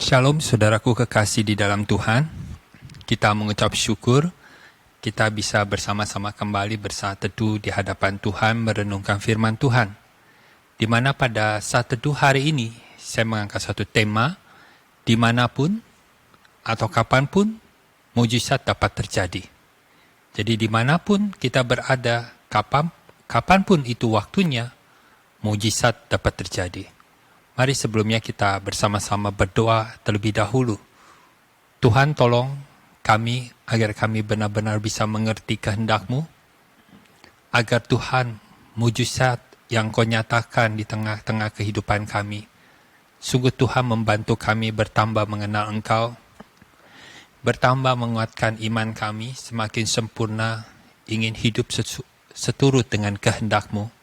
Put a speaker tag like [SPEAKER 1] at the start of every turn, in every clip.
[SPEAKER 1] Shalom saudaraku kekasih di dalam Tuhan. Kita mengucap syukur kita bisa bersama-sama kembali bersaat teduh di hadapan Tuhan merenungkan firman Tuhan. Di mana pada saat teduh hari ini saya mengangkat satu tema, dimanapun atau kapanpun mujizat dapat terjadi. Jadi dimanapun kita berada, kapanpun itu waktunya, mujizat dapat terjadi. Mari sebelumnya kita bersama-sama berdoa terlebih dahulu. Tuhan tolong kami agar kami benar-benar bisa mengerti kehendak-Mu, agar Tuhan mujizat yang Kau nyatakan di tengah-tengah kehidupan kami, sungguh Tuhan membantu kami bertambah mengenal Engkau, bertambah menguatkan iman kami semakin sempurna, ingin hidup seturut dengan kehendak-Mu.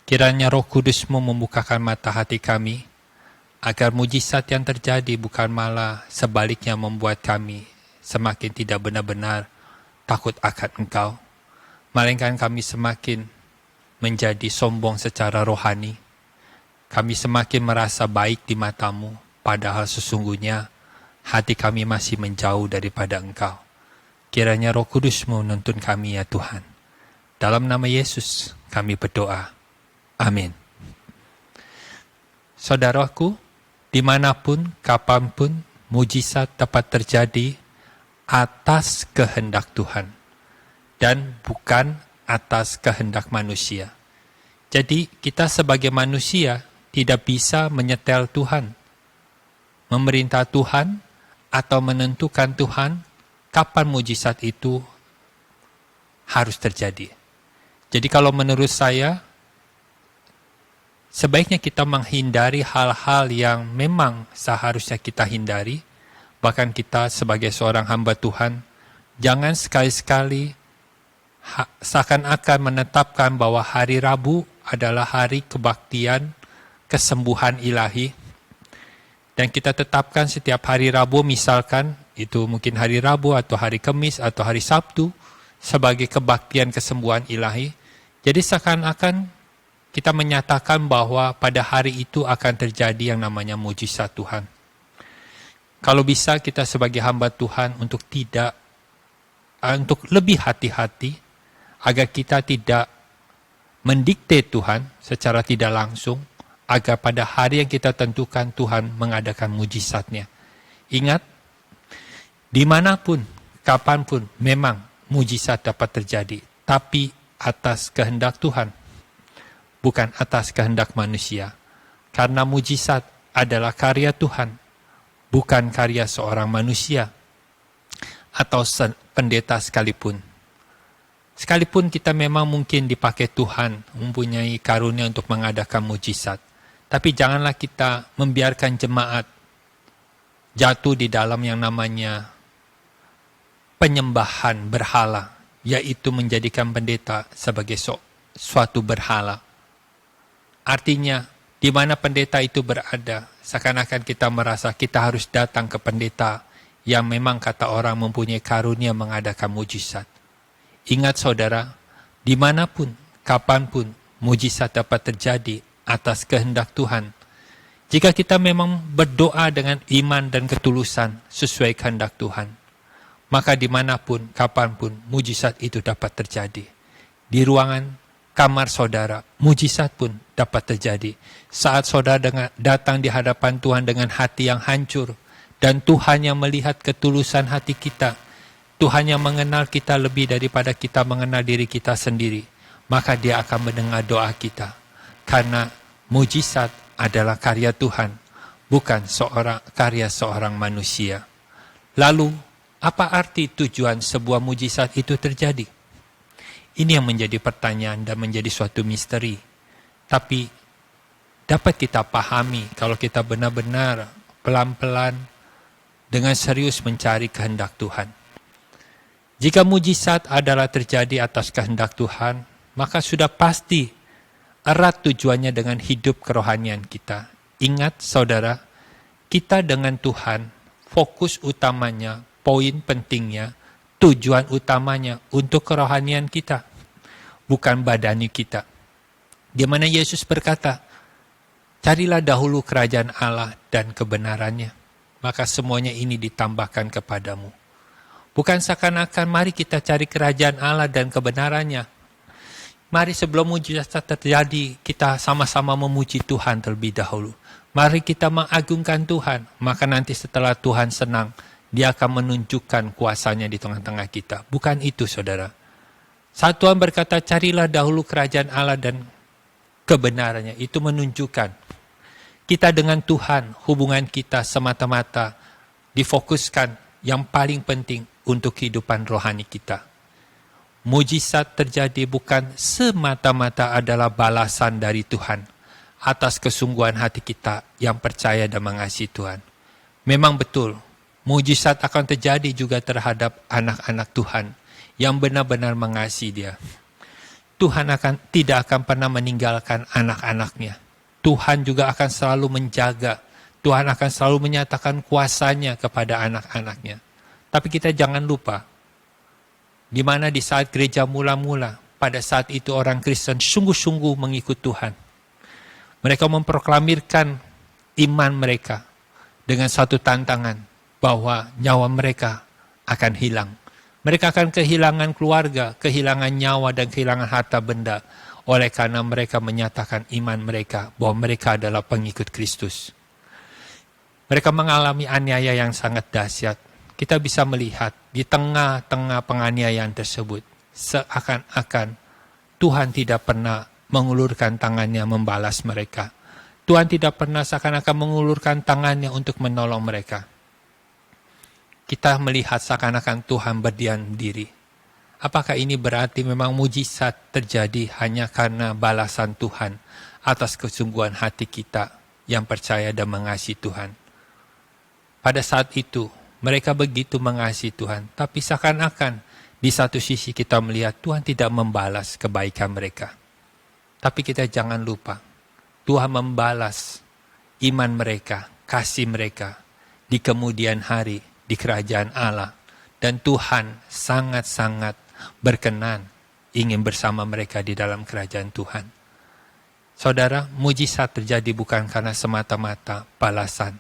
[SPEAKER 1] Kiranya Roh Kudus-Mu membukakan mata hati kami, agar mujizat yang terjadi bukan malah sebaliknya membuat kami semakin tidak benar-benar takut akan Engkau, melainkan kami semakin menjadi sombong secara rohani. Kami semakin merasa baik di mata-Mu, padahal sesungguhnya hati kami masih menjauh daripada Engkau. Kiranya Roh Kudus-Mu menuntun kami ya Tuhan. Dalam nama Yesus kami berdoa. Amin. Saudaraku, dimanapun, kapanpun, mujizat dapat terjadi atas kehendak Tuhan dan bukan atas kehendak manusia. Jadi kita sebagai manusia tidak bisa menyetel Tuhan, memerintah Tuhan, atau menentukan Tuhan kapan mujizat itu harus terjadi. Jadi kalau menurut saya, sebaiknya kita menghindari hal-hal yang memang seharusnya kita hindari. Bahkan kita sebagai seorang hamba Tuhan, jangan sekali-sekali seakan-akan menetapkan bahwa hari Rabu adalah hari kebaktian, kesembuhan ilahi. Dan kita tetapkan setiap hari Rabu, misalkan itu mungkin hari Rabu atau hari Kamis atau hari Sabtu, sebagai kebaktian kesembuhan ilahi. Jadi seakan-akan kita menyatakan bahwa pada hari itu akan terjadi yang namanya mujizat Tuhan. Kalau bisa kita sebagai hamba Tuhan untuk lebih hati-hati, agar kita tidak mendikte Tuhan secara tidak langsung, agar pada hari yang kita tentukan Tuhan mengadakan mujizatnya. Ingat, dimanapun, kapanpun, memang mujizat dapat terjadi, tapi atas kehendak Tuhan, bukan atas kehendak manusia. Karena mujizat adalah karya Tuhan, bukan karya seorang manusia atau pendeta sekalipun. Sekalipun kita memang mungkin dipakai Tuhan, mempunyai karunia untuk mengadakan mujizat, tapi janganlah kita membiarkan jemaat jatuh di dalam yang namanya penyembahan berhala, yaitu menjadikan pendeta sebagai suatu berhala. Artinya, di mana pendeta itu berada, seakan-akan kita merasa kita harus datang ke pendeta yang memang kata orang mempunyai karunia mengadakan mujizat. Ingat saudara, dimanapun, kapanpun, mujizat dapat terjadi atas kehendak Tuhan. Jika kita memang berdoa dengan iman dan ketulusan sesuai kehendak Tuhan, maka dimanapun, kapanpun, mujizat itu dapat terjadi. Di ruangan kamar saudara, mujizat pun dapat terjadi. Saat saudara datang di hadapan Tuhan dengan hati yang hancur, dan Tuhan yang melihat ketulusan hati kita, Tuhan yang mengenal kita lebih daripada kita mengenal diri kita sendiri, maka Dia akan mendengar doa kita. Karena mujizat adalah karya Tuhan, bukan karya seorang manusia. Lalu, apa arti tujuan sebuah mujizat itu terjadi? Ini yang menjadi pertanyaan dan menjadi suatu misteri. Tapi dapat kita pahami kalau kita benar-benar pelan-pelan dengan serius mencari kehendak Tuhan. Jika mujizat adalah terjadi atas kehendak Tuhan, maka sudah pasti erat tujuannya dengan hidup kerohanian kita. Ingat saudara, kita dengan Tuhan, fokus utamanya, poin pentingnya, tujuan utamanya untuk kerohanian kita, bukan badani kita. Di mana Yesus berkata, carilah dahulu kerajaan Allah dan kebenarannya. maka semuanya ini ditambahkan kepadamu. Bukan seakan-akan mari kita cari kerajaan Allah dan kebenarannya. Mari sebelum mujizat terjadi, kita sama-sama memuji Tuhan terlebih dahulu. Mari kita mengagungkan Tuhan, maka nanti setelah Tuhan senang, Dia akan menunjukkan kuasanya di tengah-tengah kita. Bukan itu, saudara. Saat Tuhan berkata, carilah dahulu kerajaan Allah dan kebenarannya. Itu menunjukkan kita dengan Tuhan, hubungan kita semata-mata difokuskan yang paling penting untuk kehidupan rohani kita. Mujizat terjadi bukan semata-mata adalah balasan dari Tuhan atas kesungguhan hati kita yang percaya dan mengasihi Tuhan. Memang betul, mujizat akan terjadi juga terhadap anak-anak Tuhan yang benar-benar mengasihi Dia. Tuhan tidak akan pernah meninggalkan anak-anaknya. Tuhan juga akan selalu menjaga. Tuhan akan selalu menyatakan kuasanya kepada anak-anaknya. Tapi kita jangan lupa, di mana di saat gereja mula-mula, pada saat itu orang Kristen sungguh-sungguh mengikut Tuhan. Mereka memproklamirkan iman mereka dengan satu tantangan bahwa nyawa mereka akan hilang. Mereka akan kehilangan keluarga, kehilangan nyawa dan kehilangan harta benda oleh karena mereka menyatakan iman mereka bahwa mereka adalah pengikut Kristus. Mereka mengalami aniaya yang sangat dahsyat. Kita bisa melihat di tengah-tengah penganiayaan tersebut, seakan-akan Tuhan tidak pernah mengulurkan tangannya membalas mereka. Tuhan tidak pernah seakan-akan mengulurkan tangannya untuk menolong mereka. Kita melihat seakan-akan Tuhan berdiam diri. Apakah ini berarti memang mujizat terjadi hanya karena balasan Tuhan atas kesungguhan hati kita yang percaya dan mengasihi Tuhan? Pada saat itu, mereka begitu mengasihi Tuhan, tapi seakan-akan di satu sisi kita melihat Tuhan tidak membalas kebaikan mereka. Tapi kita jangan lupa, Tuhan membalas iman mereka, kasih mereka di kemudian hari di kerajaan Allah. Dan Tuhan sangat-sangat berkenan ingin bersama mereka di dalam kerajaan Tuhan. Saudara, mujizat terjadi bukan karena semata-mata balasan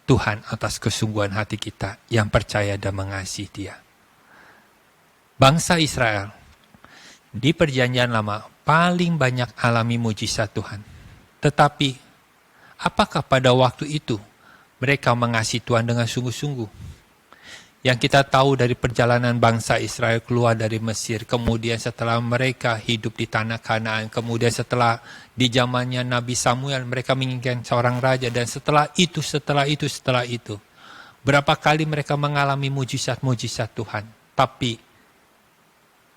[SPEAKER 1] Tuhan atas kesungguhan hati kita yang percaya dan mengasihi Dia. Bangsa Israel di Perjanjian Lama paling banyak alami mujizat Tuhan. Tetapi, apakah pada waktu itu mereka mengasihi Tuhan dengan sungguh-sungguh? Yang kita tahu dari perjalanan bangsa Israel keluar dari Mesir, kemudian setelah mereka hidup di tanah Kanaan, kemudian setelah di zamannya Nabi Samuel mereka menginginkan seorang raja, dan setelah itu, berapa kali mereka mengalami mujizat-mujizat Tuhan. Tapi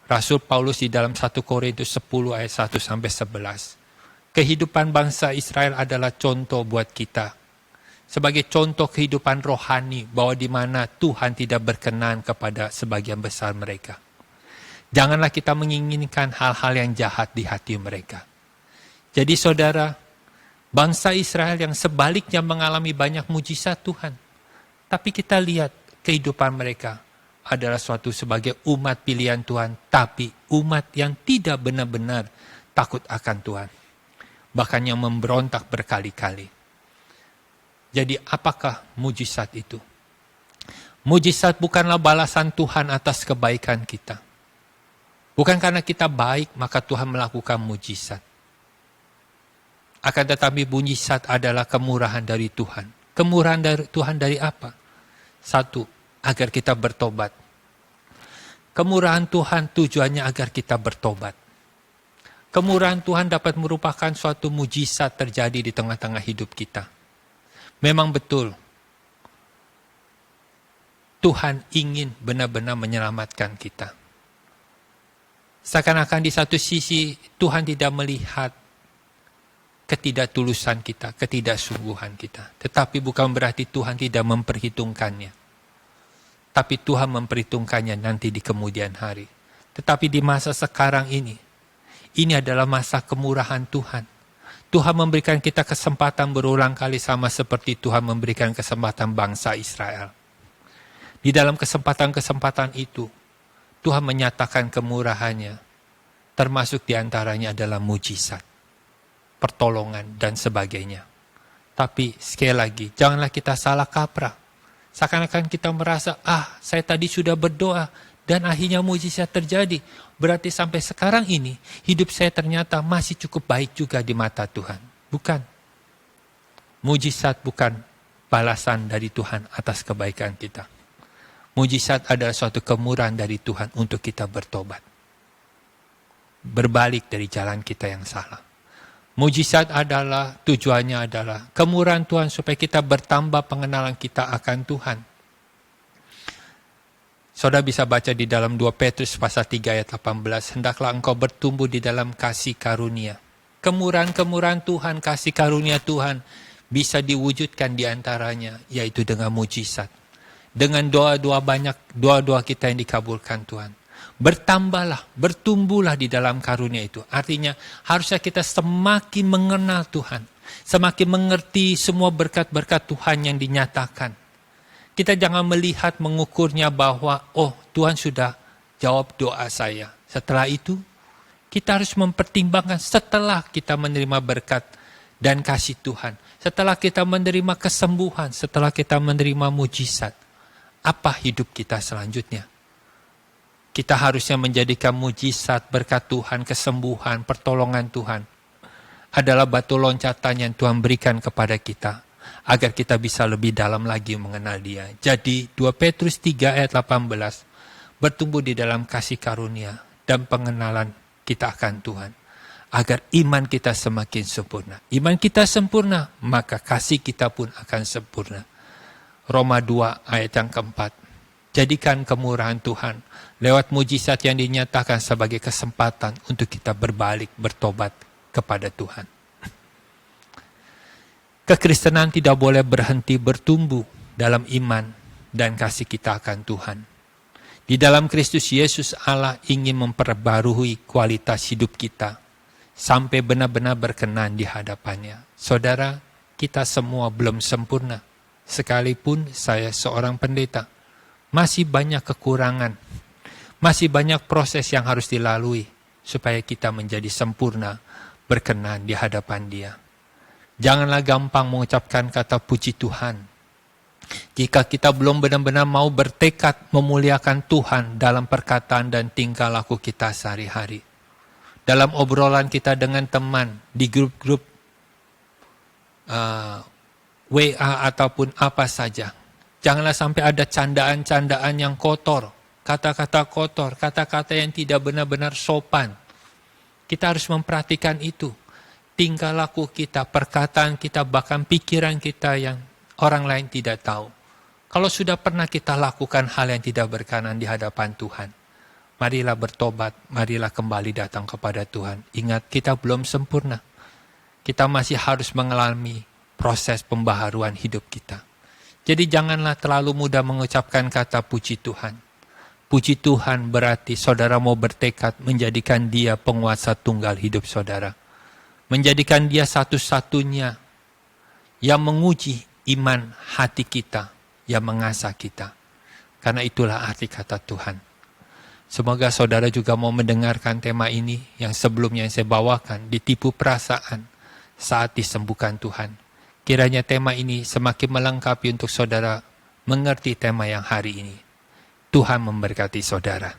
[SPEAKER 1] Rasul Paulus di dalam 1 Korintus 10 ayat 1-11, kehidupan bangsa Israel adalah contoh buat kita. Sebagai contoh kehidupan rohani bahwa di mana Tuhan tidak berkenan kepada sebagian besar mereka. Janganlah kita menginginkan hal-hal yang jahat di hati mereka. Jadi saudara, bangsa Israel yang sebaliknya mengalami banyak mujizat Tuhan. Tapi kita lihat kehidupan mereka adalah suatu sebagai umat pilihan Tuhan, tapi umat yang tidak benar-benar takut akan Tuhan. Bahkan yang memberontak berkali-kali. Jadi apakah mujizat itu? Mujizat bukanlah balasan Tuhan atas kebaikan kita. Bukan karena kita baik maka Tuhan melakukan mujizat. Akan tetapi mujizat adalah kemurahan dari Tuhan. Kemurahan dari Tuhan dari apa? Satu, agar kita bertobat. Kemurahan Tuhan tujuannya agar kita bertobat. Kemurahan Tuhan dapat merupakan suatu mujizat terjadi di tengah-tengah hidup kita. Memang betul, Tuhan ingin benar-benar menyelamatkan kita. Seakan-akan di satu sisi Tuhan tidak melihat ketidaktulusan kita, ketidaksungguhan kita. Tetapi bukan berarti Tuhan tidak memperhitungkannya. Tapi Tuhan memperhitungkannya nanti di kemudian hari. Tetapi di masa sekarang ini adalah masa kemurahan Tuhan. Tuhan memberikan kita kesempatan berulang kali sama seperti Tuhan memberikan kesempatan bangsa Israel. Di dalam kesempatan-kesempatan itu, Tuhan menyatakan kemurahannya, termasuk diantaranya adalah mujizat, pertolongan, dan sebagainya. Tapi sekali lagi, janganlah kita salah kaprah. Seakan-akan kita merasa, saya tadi sudah berdoa, dan akhirnya mujizat terjadi. Berarti sampai sekarang ini, hidup saya ternyata masih cukup baik juga di mata Tuhan. Bukan. Mujizat bukan balasan dari Tuhan atas kebaikan kita. Mujizat adalah suatu kemurahan dari Tuhan untuk kita bertobat. Berbalik dari jalan kita yang salah. Mujizat adalah, tujuannya adalah kemurahan Tuhan supaya kita bertambah pengenalan kita akan Tuhan. Saudara bisa baca di dalam 2 Petrus pasal 3 ayat 18, hendaklah engkau bertumbuh di dalam kasih karunia. Kemurahan-kemurahan Tuhan, kasih karunia Tuhan bisa diwujudkan di antaranya, yaitu dengan mujizat. Dengan doa-doa kita yang dikabulkan Tuhan. Bertambahlah, bertumbuhlah di dalam karunia itu. Artinya harusnya kita semakin mengenal Tuhan. Semakin mengerti semua berkat-berkat Tuhan yang dinyatakan. Kita jangan melihat mengukurnya bahwa, Tuhan sudah jawab doa saya. Setelah itu, kita harus mempertimbangkan setelah kita menerima berkat dan kasih Tuhan. Setelah kita menerima kesembuhan, setelah kita menerima mujizat. Apa hidup kita selanjutnya? Kita harusnya menjadikan mujizat, berkat Tuhan, kesembuhan, pertolongan Tuhan adalah batu loncatan yang Tuhan berikan kepada kita agar kita bisa lebih dalam lagi mengenal Dia. Jadi 2 Petrus 3 ayat 18 bertumbuh di dalam kasih karunia dan pengenalan kita akan Tuhan agar iman kita semakin sempurna. Iman kita sempurna, maka kasih kita pun akan sempurna. Roma 2 ayat yang keempat. Jadikan kemurahan Tuhan lewat mujizat yang dinyatakan sebagai kesempatan untuk kita berbalik, bertobat kepada Tuhan. Kekristenan tidak boleh berhenti bertumbuh dalam iman dan kasih kita akan Tuhan. Di dalam Kristus Yesus, Allah ingin memperbarui kualitas hidup kita sampai benar-benar berkenan di hadapannya. Saudara, kita semua belum sempurna. Sekalipun saya seorang pendeta, masih banyak kekurangan, masih banyak proses yang harus dilalui supaya kita menjadi sempurna, berkenan di hadapan Dia. Janganlah gampang mengucapkan kata puji Tuhan. Jika kita belum benar-benar mau bertekad memuliakan Tuhan dalam perkataan dan tingkah laku kita sehari-hari. Dalam obrolan kita dengan teman, di grup-grup WA ataupun apa saja. Janganlah sampai ada candaan-candaan yang kotor, kata-kata kotor, kata-kata yang tidak benar-benar sopan. Kita harus memperhatikan itu. Tingkah laku kita, perkataan kita, bahkan pikiran kita yang orang lain tidak tahu. Kalau sudah pernah kita lakukan hal yang tidak berkenan di hadapan Tuhan, marilah bertobat, marilah kembali datang kepada Tuhan. Ingat, kita belum sempurna. Kita masih harus mengalami proses pembaharuan hidup kita. Jadi janganlah terlalu mudah mengucapkan kata puji Tuhan. Puji Tuhan berarti saudara mau bertekad menjadikan Dia penguasa tunggal hidup saudara. Menjadikan Dia satu-satunya yang menguji iman hati kita, yang mengasah kita. Karena itulah arti kata Tuhan. Semoga saudara juga mau mendengarkan tema ini yang sebelumnya saya bawakan, ditipu perasaan saat disembuhkan Tuhan. Kiranya tema ini semakin melengkapi untuk saudara mengerti tema yang hari ini. Tuhan memberkati saudara.